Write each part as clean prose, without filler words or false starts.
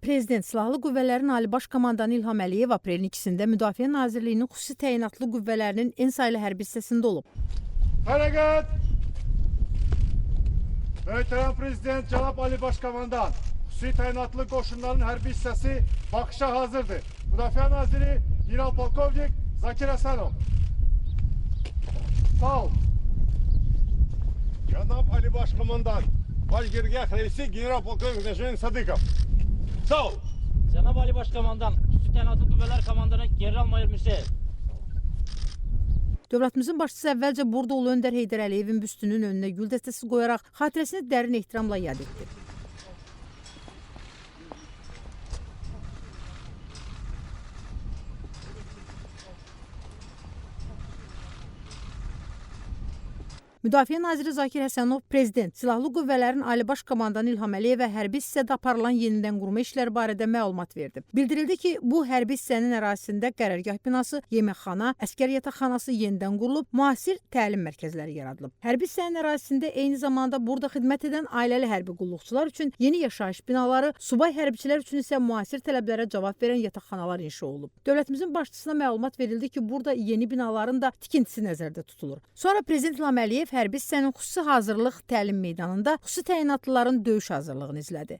Prezident Silahlı Qüvvələrin Ali Baş Komandanı İlham Əliyev aprelin 2-də Müdafiə Nazirliyinin xüsusi təyinatlı qüvvələrinin en saylı hərbi hissəsində olub. Hareket! Möhtərəm Prezident Cənab Ali Başkomandan, xüsusi təyinatlı qoşunların hərbi hissəsi baxışa hazırdır. Müdafiə Naziri General-Polkovnik Zakir Həsənov. Sağ ol. Cənab Ali Başkomandan, Başgirgah Reisi General-Polkovnik Nəşrin Sadıkov. Sağ ol. Cənab Ali Başkomandan, Xüsusi Təyinatlı Qüvvələr Komandanı General-Mayor Müseyev. Dövlətimizin başçısı əvvəlcə burada Ulu Öndər Heydər Əliyevin büstünün önünə gül dəstəsi qoyaraq xatirəsini dərin ehtiramla yad etdi. Müdafiə Naziri Zakir Həsənov, Prezident, Silahlı Qüvvələrin Ali Baş Komandanı İlham Əliyevə hərbi hissədə aparılan yenidən qurma işləri barədə məlumat verdi. Bildirildi ki, bu hərbi hissənin ərazisində qərargah binası, yeməkxana, əskər yataqxanası yenidən qurulub, müasir təlim mərkəzləri yaradılıb. Hərbi hissənin ərazisində eyni zamanda burada xidmət edən ailəli hərbi qulluqçular üçün yeni yaşayış binaları, subay hərbçilər üçün isə müasir tələblərə cavab verən yataqxanalar inşa olunub. Dövlətimizin başçısına məlumat verildi ki, burada yeni binaların da tikintisi nəzərdə tutulur. Sonra Prezident İlham Əliyev hərbi hissənin xüsusi hazırlıq təlim meydanında xüsusi təyinatlıların döyüş hazırlığını izlədi.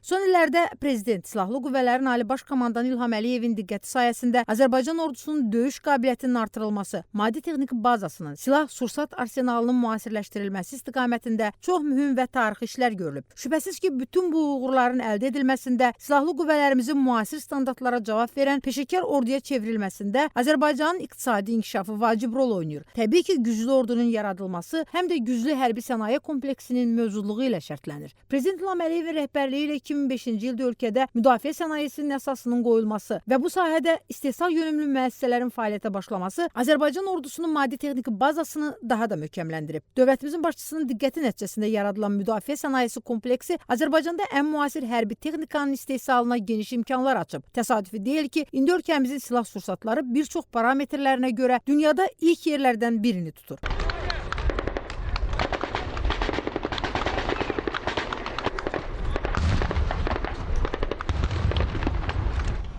Son illərdə Prezident, Silahlı Qüvvələrin Ali Baş Komandanı İlham Əliyevin diqqəti sayəsində Azərbaycan ordusunun döyüş qabiliyyətinin artırılması, maddi texniki bazasının, silah-sursat arsenalının müasirləşdirilməsi istiqamətində çox mühüm və tarixi işlər görülüb. Şübhəsiz ki, bütün bu uğurların əldə edilməsində Silahlı Qüvvələrimizin müasir standartlara cavab verən peşəkar orduya çevrilməsində Azərbaycanın iqtisadi inkişafı vacib rol oynayır. Təbii ki, güclü ordunun yaradılması həm də güclü hərbi sənaye kompleksinin mövcudluğu ilə şərtlənir. Prezident İlham Əliyevin rəhbərliyi ilə 2005-ci ildə ölkədə müdafiə sənayesinin əsasının qoyulması və bu sahədə istehsal yönümlü müəssisələrin fəaliyyətə başlaması Azərbaycan ordusunun maddi texniki bazasını daha da möhkəmləndirib. Dövlətimizin başçısının diqqəti nəticəsində yaradılan müdafiə sənayesi kompleksi Azərbaycanda ən müasir hərbi texnikanın istehsalına geniş imkanlar açıb. Təsadüfi deyil ki, indi ölkəmizin silah sursatları bir çox parametrlərinə görə dünyada ilk yerlərdən birini tutur.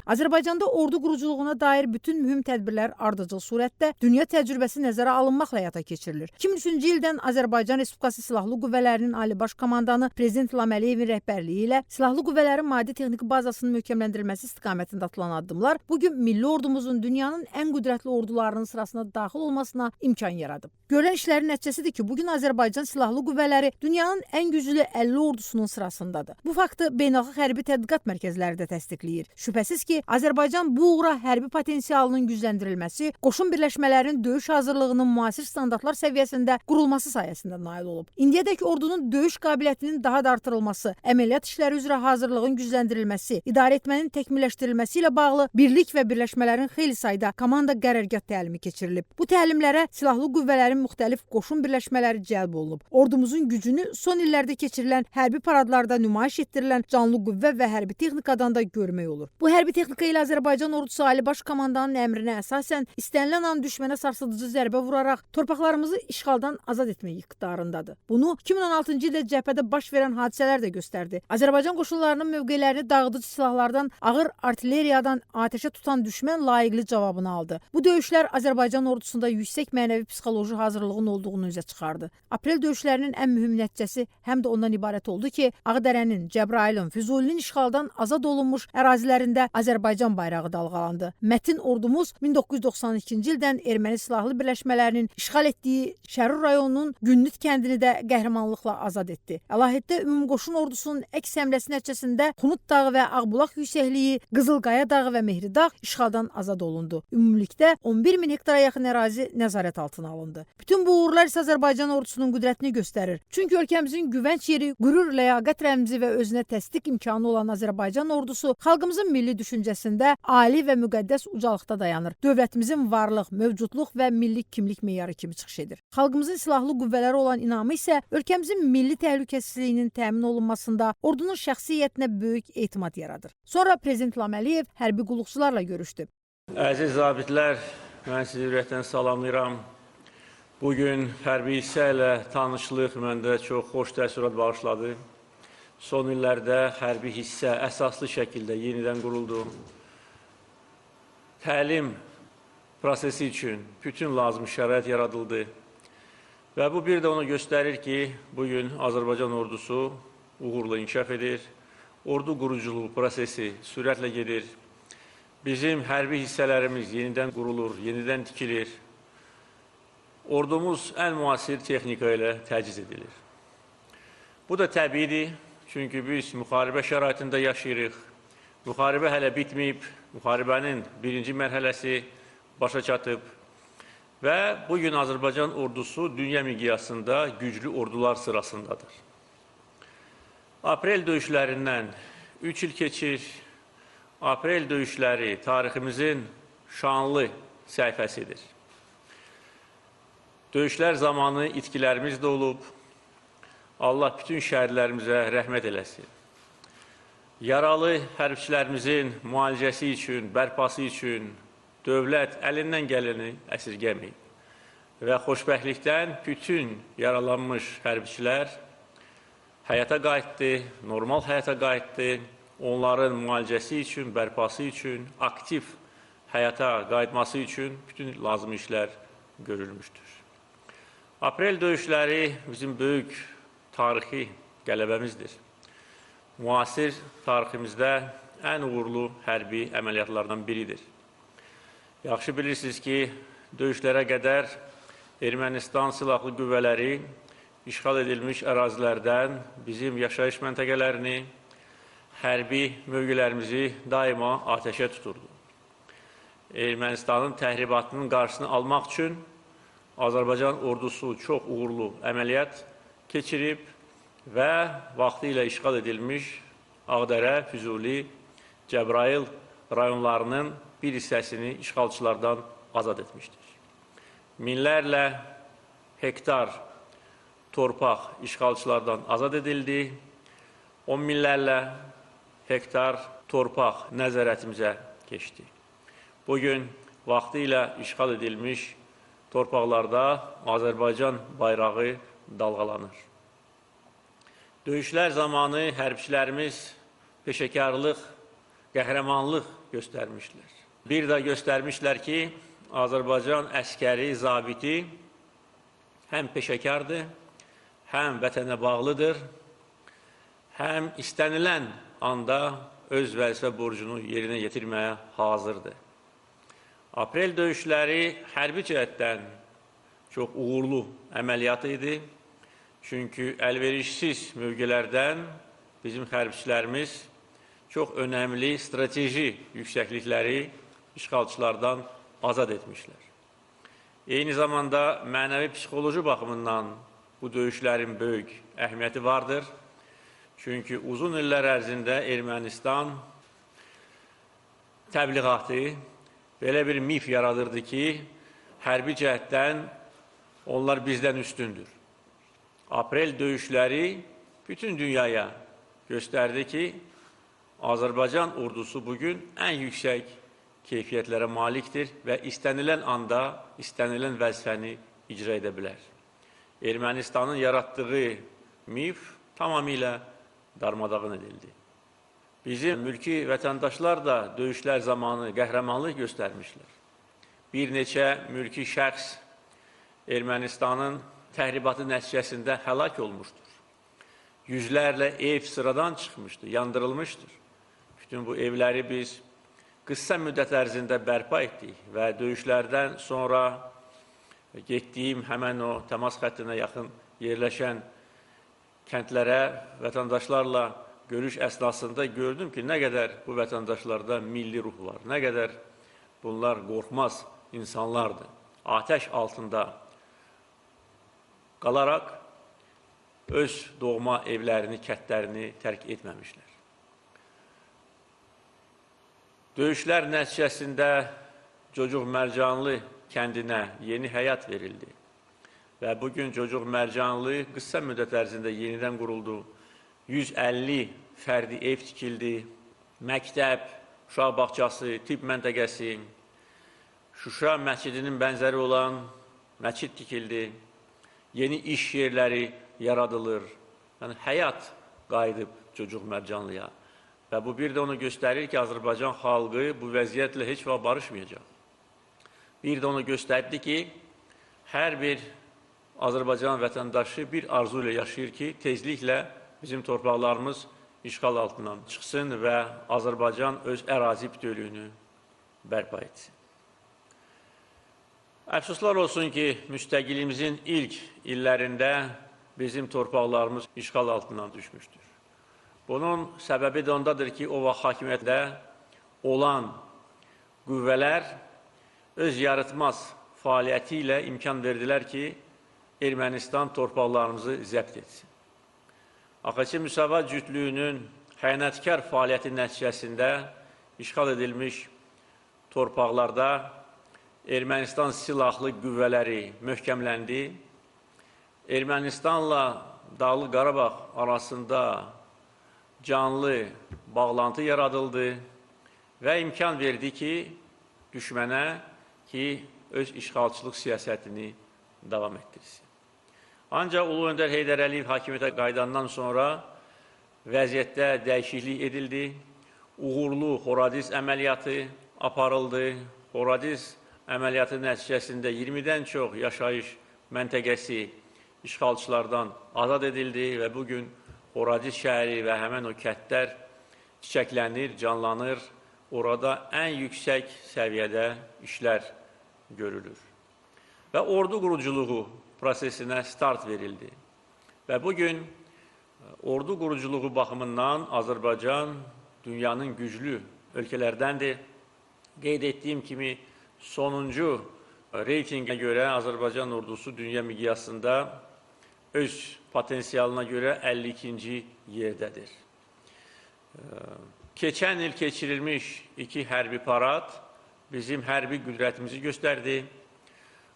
Azərbaycanda ordu quruculuğuna dair bütün mühüm tədbirlər ardıcıl surətdə dünya təcrübəsi nəzərə alınmaqla həyata keçirilir. 2003-cü ildən Azərbaycan Respublikası Silahlı Qüvvələrinin Ali Baş Komandanı Prezident İlham Əliyevin rəhbərliyi ilə Silahlı Qüvvələrin maddi texniki bazasının möhkəmləndirilməsi istiqamətində atılan addımlar bugün milli ordumuzun dünyanın ən qüdrətli ordularının sırasına daxil olmasına imkan yaradıb. Görülən işlərin nəticəsidir ki, bugün Azərbaycan Silahlı Qüvvələri dünyanın ən güclü 50 ordusunun sırasındadır. Bu faktı beynəlxalq hərbi tədqiqat mərkəzləri də təsdiqləyir. Şübhəsiz ki, Azərbaycan bu uğura hərbi potensialının gücləndirilməsi, qoşun birləşmələrinin döyüş hazırlığının müasir standartlar səviyyəsində qurulması sayəsində nail olub. İndiyədək ordunun döyüş qabiliyyətinin daha da artırılması, əməliyyat işləri üzrə hazırlığın gücləndirilməsi, idarəetmənin təkmilləşdirilməsi ilə bağlı birlik və birləşmələrin xeyli sayda komanda qərargah təlimi keçirilib. Bu təlimlərə silahlı qüvvələrin müxtəlif qoşun birləşmələri cəlb olunub. Ordumuzun gücünü son illərdə keçirilən hərbi paradlarda nümayiş etdirilən canlı qüvvə və hərbi texnikadan da görmək olur. Bu hərbi texnika ilə Azərbaycan ordusu Ali Baş Komandanın əmrinə əsasən istənilən an düşmənə sarsıdıcı zərbə vuraraq torpaqlarımızı işğaldan azad etmək iqtidarındadır. Bunu 2016-cı ildə cəbhədə baş verən hadisələr də göstərdi. Azərbaycan qoşunlarının mövqelərini dağıdıcı silahlardan, ağır artilleriyadan atəşə tutan düşmən layiqli cavabını aldı. Bu döyüşlər Azərbaycan ordusunda yüksək mənəvi psixoloji hazırlığın olduğunu üzə çıxardı. Aprel döyüşlərinin ən mühüm nəticəsi həm də ondan ibarət oldu ki, Ağdərənin, Cəbrayılın, Füzulinin işğaldan azad olunmuş ərazilərində Azərbaycan bayrağı dalğalandı. Mətin ordumuz 1992-ci ildən erməni silahlı birləşmələrinin işğal etdiyi Şərur rayonunun Günnüt kəndini də qəhrəmanlıqla azad etdi. Əlahiddə ümumqoşun ordusunun əks həmləsi nəticəsində Xunut dağı və Ağbulaq yüksəkliyi, Qızılqaya dağı və Mehridağ işğaldan azad olundu. Ümumilikdə 11 min hektara yaxın ərazi nəzarət altına alındı. Bütün bu uğurlar isə Azərbaycan ordusunun qüdrətini göstərir. Çünki ölkəmizin güvənc yeri, qürur, ləyaqət rəmzi və özünə təsdiq imkanı olan Azərbaycan ordusu xalqımızın milli düşüncəsində ali və müqəddəs ucalıqda dayanır. Dövlətimizin varlıq, mövcudluq və milli kimlik meyarı kimi çıxış edir. Xalqımızın silahlı qüvvələri olan inamı isə ölkəmizin milli təhlükəsizliyinin təmin olunmasında ordunun şəxsiyyətinə böyük etimad yaradır. Sonra Prezident İlham Əliyev hərbi qulluqçularla görüşdü. Əziz zabitlər, mən sizi ürəkdən salamlayıram. Bugün hərbi hissə ilə tanışlıq məndə çox xoş təəssürat bağışladı. Son illərdə hərbi hissə əsaslı şəkildə yenidən quruldu. Təlim prosesi üçün bütün lazım şərait yaradıldı. Və bu bir də onu göstərir ki, bugün Azərbaycan ordusu uğurla inkişaf edir. Ordu quruculuğu prosesi sürətlə gedir. Bizim hərbi hissələrimiz yenidən qurulur, yenidən tikilir. Ordumuz ən müasir texnika ilə təchiz edilir. Bu da təbiidir, çünki biz müharibə şəraitində yaşayırıq. Müharibə hələ bitməyib, müharibənin birinci mərhələsi başa çatıb və bugün Azərbaycan ordusu dünya miqyasında güclü ordular sırasındadır. Aprel döyüşlərindən 3 il keçir. Aprel döyüşləri tariximizin şanlı səhifəsidir. Döyüşlər zamanı itkilərimiz də olub. Allah bütün şəhidlərimizə rəhmət eləsin. Yaralı hərbçilərimizin müalicəsi üçün, bərpası üçün dövlət əlindən gələni əsirgəməyib və xoşbəxtlikdən bütün yaralanmış hərbçilər həyata qayıtdı, normal həyata qayıtdı. Onların müalicəsi üçün, bərpası üçün, aktiv həyata qayıtması üçün bütün lazım işlər görülmüşdür. Aprel döyüşləri bizim böyük tarixi qələbəmizdir. Müasir tariximizdə ən uğurlu hərbi əməliyyatlardan biridir. Yaxşı bilirsiniz ki, döyüşlərə qədər Ermənistan silahlı qüvvələri işğal edilmiş ərazilərdən bizim yaşayış məntəqələrini, hərbi mövqelərimizi daima atəşə tuturdu. Ermənistanın təhribatının qarşısını almaq üçün Azərbaycan ordusu çox uğurlu əməliyyat keçirib və vaxtı ilə işğal edilmiş Ağdərə, Füzuli, Cəbrayıl rayonlarının bir hissəsini işğalçılardan azad etmişdir. Minlərlə hektar torpaq işğalçılardan azad edildi, 10 minlərlə hektar torpaq nəzarətimizə keçdi. Bugün vaxtı ilə işğal edilmiş torpaqlarda Azərbaycan bayrağı dalğalanır. Döyüşlər zamanı hərbçilərimiz peşəkarlıq, qəhrəmanlıq göstərmişlər. Bir də göstərmişlər ki, Azərbaycan əskəri, zabiti həm peşəkardır, həm vətənə bağlıdır, həm istənilən anda öz vəzifə borcunu yerinə yetirməyə hazırdır. Aprel döyüşləri hərbi cəhətdən çox uğurlu əməliyyat idi. Çünki əlverişsiz mövqelərdən bizim hərbçilərimiz çox önəmli strateji yüksəklikləri işğalçılardan azad etmişlər. Eyni zamanda mənəvi-psixoloji baxımından bu döyüşlərin böyük əhəmiyyəti vardır. Çünki uzun illər ərzində Ermənistan təbliğatı belə bir mif yaradırdı ki, hərbi cəhətdən onlar bizdən üstündür. Aprel döyüşləri bütün dünyaya göstərdi ki, Azərbaycan ordusu bugün ən yüksək keyfiyyətlərə malikdir və istənilən anda istənilən vəzifəni icra edə bilər. Ermənistanın yaratdığı mif tamamilə darmadağın edildi. Bizim mülki vətəndaşlar da döyüşlər zamanı qəhrəmanlıq göstərmişlər. Bir neçə mülki şəxs Ermənistanın təhribatı nəticəsində həlak olmuşdur. Yüzlərlə ev sıradan çıxmışdır, yandırılmışdır. Bütün bu evləri biz qısa müddət ərzində bərpa etdik və döyüşlərdən sonra getdiyim həmən o təmas xəttinə yaxın yerləşən kəndlərə, vətəndaşlarla görüş əsnasında gördüm ki, nə qədər bu vətəndaşlarda milli ruh var, nə qədər bunlar qorxmaz insanlardır. Atəş altında qalaraq öz doğma evlərini, kəndlərini tərk etməmişlər. Döyüşlər nəticəsində Cocuq Mərcanlı kəndinə yeni həyat verildi və bugün Cocuq Mərcanlı qısa müddət ərzində yenidən quruldu. 150 fərdi ev tikildi, məktəb, uşaq bağçası, tibb məntəqəsi, Şuşa məscidinin bənzəri olan məscid tikildi, yeni iş yerləri yaradılır. Yəni, həyat qayıdıb Cocuq Mərcanlıya. Və bu bir də onu göstərir ki, Azərbaycan xalqı bu vəziyyətlə heç vaxt barışmayacaq. Bir də onu göstərdi ki, hər bir Azərbaycan vətəndaşı bir arzu ilə yaşayır ki, tezliklə bizim torpaqlarımız işğal altından çıxsın və Azərbaycan öz ərazi bütövlüyünü bərpa etsin. Əfsuslar olsun ki, müstəqilliyimizin ilk illərində bizim torpaqlarımız işğal altından düşmüşdür. Bunun səbəbi də ondadır ki, o vaxt hakimiyyətdə olan qüvvələr öz yaratmaz fəaliyyəti ilə imkan verdilər ki, Ermənistan torpaqlarımızı zəbt etsin. AXC Müsavat cütlüyünün xəyanətkar fəaliyyəti nəticəsində işğal edilmiş torpaqlarda Ermənistan silahlı qüvvələri möhkəmləndi. Ermənistanla Dağlıq Qarabağ arasında canlı bağlantı yaradıldı və imkan verdi ki, düşmənə ki, öz işğalçılıq siyasətini davam etdirsin. Ancaq Ulu Öndər Heydər Əliyev hakimiyyətə qayıdandan sonra vəziyyətdə dəyişiklik edildi. Uğurlu Horadiz əməliyyatı aparıldı. Horadiz əməliyyatı nəticəsində 20-dən çox yaşayış məntəqəsi işğalçılardan azad edildi və bugün Horadiz şəhəri və həmən o kəndlər çiçəklənir, canlanır. Orada ən yüksək səviyyədə işlər görülür. Və ordu quruculuğu prosesinə start verildi. Və bugün ordu quruculuğu baxımından Azərbaycan dünyanın güclü ölkələrdəndir. Qeyd etdiyim kimi sonuncu reytingə görə Azərbaycan ordusu dünya miqyasında öz potensialına görə 52-ci yerdədir. Keçən il keçirilmiş 2 hərbi parad bizim hərbi qüdrətimizi göstərdi.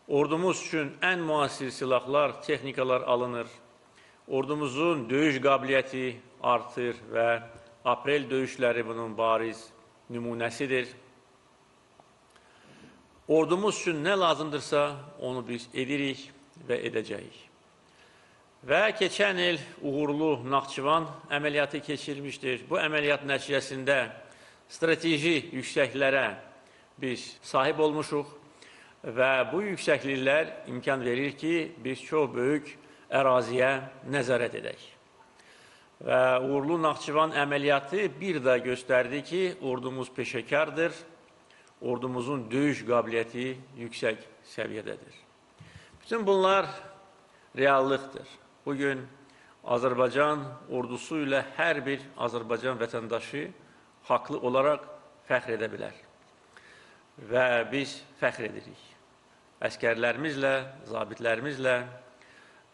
Ordumuz üçün ən müasir silahlar, texnikalar alınır. Ordumuzun döyüş qabiliyyəti artır və aprel döyüşləri bunun bariz nümunəsidir. Ordumuz üçün nə lazımdırsa onu biz edirik və edəcəyik. Və keçən il uğurlu Naxçıvan əməliyyatı keçirilmişdir. Bu əməliyyat nəticəsində strateji yüksəklərə biz sahib olmuşuq və bu yüksəkliklər imkan verir ki, biz çox böyük əraziyə nəzarət edək. Və uğurlu Naxçıvan əməliyyatı bir də göstərdi ki, ordumuz peşəkardır, ordumuzun döyüş qabiliyyəti yüksək səviyyədədir. Bütün bunlar reallıqdır. Bugün Azərbaycan ordusu ilə hər bir Azərbaycan vətəndaşı haqlı olaraq fəxr edə bilər. Və biz fəxr edirik. Əskərlərimizlə, zabitlərimizlə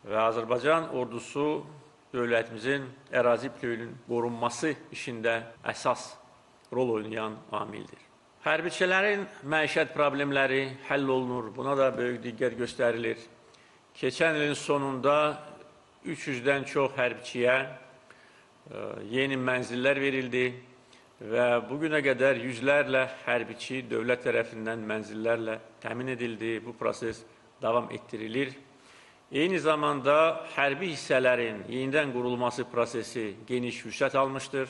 və Azərbaycan ordusu dövlətimizin ərazi bütövlüyünün qorunması işində əsas rol oynayan amildir. Hərbiçilərin məişət problemləri həll olunur. Buna da böyük diqqət göstərilir. Keçən ilin sonunda 300-dən çox hərbiçiyə yeni mənzillər verildi və bugünə qədər yüzlərlə hərbiçi dövlət tərəfindən mənzillərlə təmin edildi. Bu proses davam etdirilir. Eyni zamanda hərbi hissələrin yenidən qurulması prosesi geniş vüsət almışdır.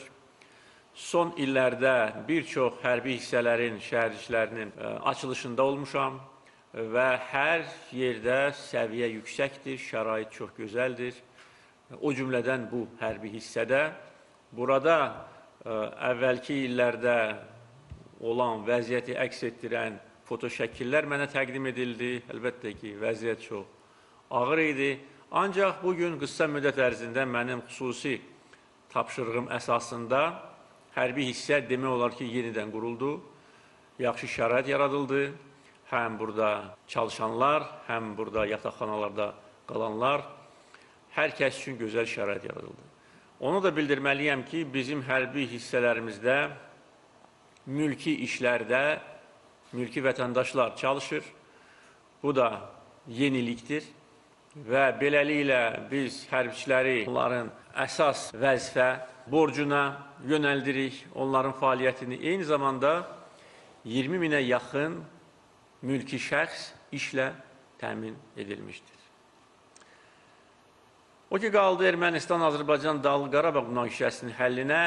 Son illərdə bir çox hərbi hissələrin, şəhərciklərinin açılışında olmuşam və hər yerdə səviyyə yüksəkdir, şərait çox gözəldir. O cümlədən bu hərbi hissədə. Burada əvvəlki illərdə olan vəziyyəti əks etdirən fotoşəkillər mənə təqdim edildi. Əlbəttə ki, vəziyyət çox ağır idi. Ancaq bugün qısa müddət ərzində mənim xüsusi tapşırığım əsasında hərbi hissə demək olar ki, yenidən quruldu. Yaxşı şərait yaradıldı. Həm burada çalışanlar, həm burada yataqxanalarda qalanlar, hər kəs üçün gözəl şərait yaradıldı. Onu da bildirməliyəm ki, bizim hərbi hissələrimizdə, mülki işlərdə, mülki vətəndaşlar çalışır. Bu da yenilikdir və beləliklə biz hərbiçiləri onların əsas vəzifə borcuna yönəldirik, onların fəaliyyətini eyni zamanda 20 minə yaxın mülki şəxs işlə təmin edilmişdir. O ki, qaldı Ermənistan-Azərbaycan Dağlıq Qarabağ münaqişəsinin həllinə,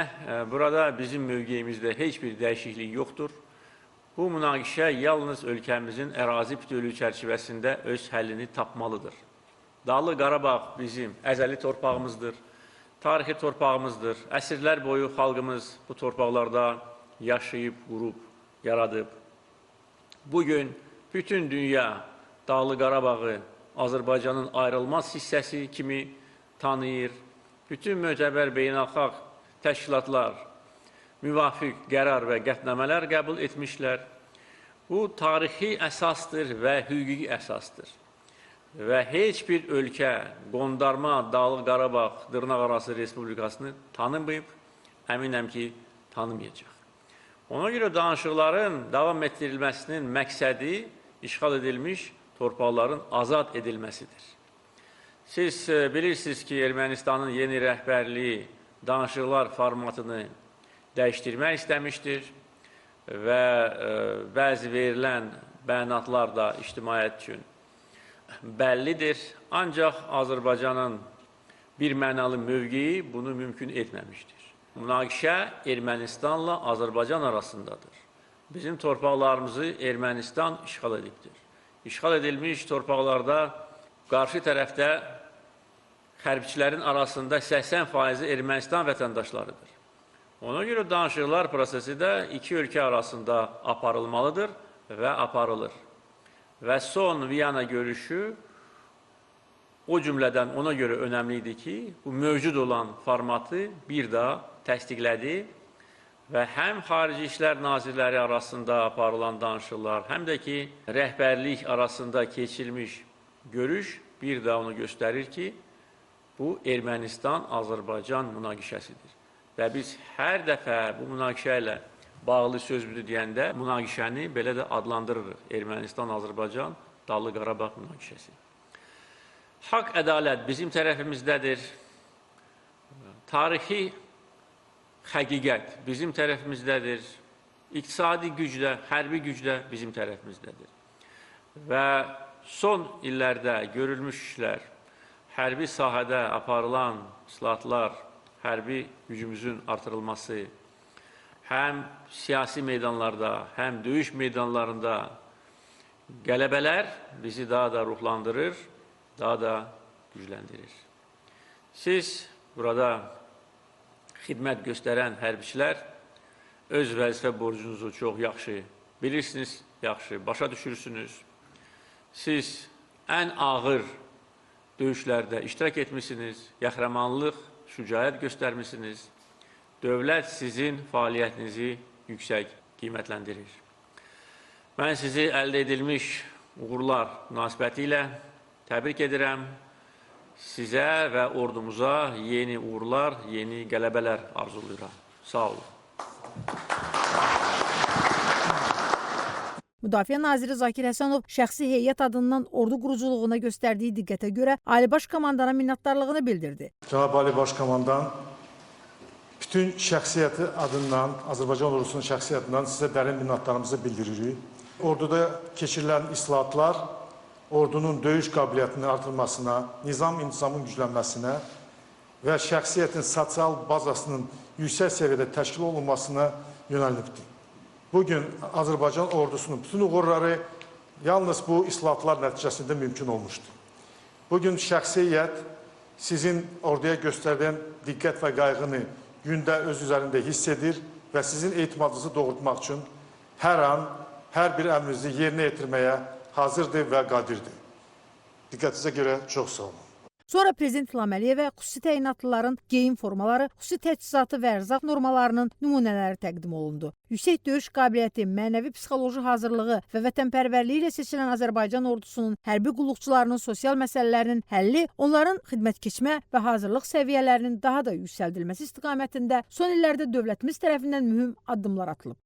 burada bizim mövqeyimizdə heç bir dəyişiklik yoxdur. Bu münaqişə yalnız ölkəmizin ərazi bütövlüyü çərçivəsində öz həllini tapmalıdır. Dağlıq Qarabağ bizim əzəli torpağımızdır, tarixi torpağımızdır. Əsrlər boyu xalqımız bu torpaqlarda yaşayıb, qurub, yaradıb. Bugün bütün dünya Dağlıq Qarabağı Azərbaycanın ayrılmaz hissəsi kimi tanıyır. Bütün mötəbər beynəlxalq təşkilatlar müvafiq qərar və qətnamələr qəbul etmişlər. Bu tarixi əsasdır və hüquqi əsasdır. Və heç bir ölkə qondarma Dağlıq Qarabağ dırnaqarası Respublikasını tanımayıb, əminəm ki, tanımayacaq. Ona görə danışıqların davam etdirilməsinin məqsədi işğal edilmiş torpaqların azad edilməsidir. Siz bilirsiniz ki, Ermənistanın yeni rəhbərliyi danışıqlar formatını dəyişdirmək istəmişdir və bəzi verilən bəyanatlar da ictimaiyyət üçün bəllidir. Ancaq Azərbaycanın bir mənalı mövqeyi bunu mümkün etməmişdir. Münaqişə Ermənistanla Azərbaycan arasındadır. Bizim torpaqlarımızı Ermənistan işğal edibdir. İşğal edilmiş torpaqlarda qarşı tərəfdə hərbiçilərin arasında 80% Ermənistan vətəndaşlarıdır. Ona görə danışıqlar prosesi də iki ölkə arasında aparılmalıdır və aparılır. Və son Viyana görüşü o cümlədən ona görə önəmlidir ki, bu mövcud olan formatı bir daha təsdiqlədi və həm Xarici İşlər Nazirləri arasında aparılan danışıqlar, həm də ki, rəhbərlik arasında keçirilmiş görüş bir daha onu göstərir ki, bu Ermənistan-Azərbaycan münaqişəsidir. Və biz hər dəfə bu münaqişə ilə bağlı sözümüzü deyəndə münaqişəni belə də adlandırırıq. Ermənistan-Azərbaycan Dağlıq Qarabağ münaqişəsi. Haqq, ədalət bizim tərəfimizdədir. Tarixi həqiqət bizim tərəfimizdədir. İqtisadi güc də, hərbi güc də bizim tərəfimizdədir. Və son illərdə görülmüş işlər, hərbi sahədə aparılan islahatlar, hərbi gücümüzün artırılması, həm siyasi meydanlarda, həm döyüş meydanlarında qələbələr bizi daha da ruhlandırır, daha da gücləndirir. Siz burada xidmət göstərən hərbiçilər öz vəzifə borcunuzu çox yaxşı bilirsiniz, yaxşı başa düşürsünüz. Siz ən ağır döyüşlərdə iştirak etmişsiniz, qəhrəmanlıq, şücaət göstərmişsiniz. Dövlət sizin fəaliyyətinizi yüksək qiymətləndirir. Mən sizi əldə edilmiş uğurlar münasibəti ilə təbrik edirəm. Sizə və ordumuza yeni uğurlar, yeni qələbələr arzulayıram. Sağ olun. Müdafiə naziri Zakir Həsənov şəxsi heyət adından ordu quruculuğuna göstərdiyi diqqətə görə Ali Baş Komandana minnətdarlığını bildirdi. Cənab Ali Baş Komandan, bütün şəxsiyyəti adından, Azərbaycan ordusunun şəxsiyyətindən sizə dərin minnətdarlığımızı bildiririk. Orduda keçirilən islahatlar ordunun döyüş qabiliyyətinin artırılmasına, nizam-intizamın güclənməsinə və şəxsiyyətin sosial bazasının yüksək səviyyədə təşkil olunmasına yönəlibdir. Bugün Azərbaycan ordusunun bütün uğurları yalnız bu islahatlar nəticəsində mümkün olmuşdur. Bugün şəxsiyyət sizin orduya göstərilən diqqət və qayğını gündə öz üzərində hiss edir və sizin etimadınızı doğrultmaq üçün hər an, hər bir əmrinizi yerinə yetirməyə hazırdır və qadirdir. Diqqətinizə görə çox sağ olun. Sonra Prezident İlham Əliyevə xüsusi təyinatlıların geyim formaları, xüsusi təchizatı və ərzaq normalarının nümunələri təqdim olundu. Yüksək döyüş qabiliyyəti, mənəvi psixoloji hazırlığı və vətənpərvərliyi ilə seçilən Azərbaycan ordusunun hərbi qulluqçularının sosial məsələlərinin həlli, onların xidmət keçmə və hazırlıq səviyyələrinin daha da yüksəldilməsi istiqamətində son illərdə dövlətimiz tərəfindən mühüm addımlar atılıb.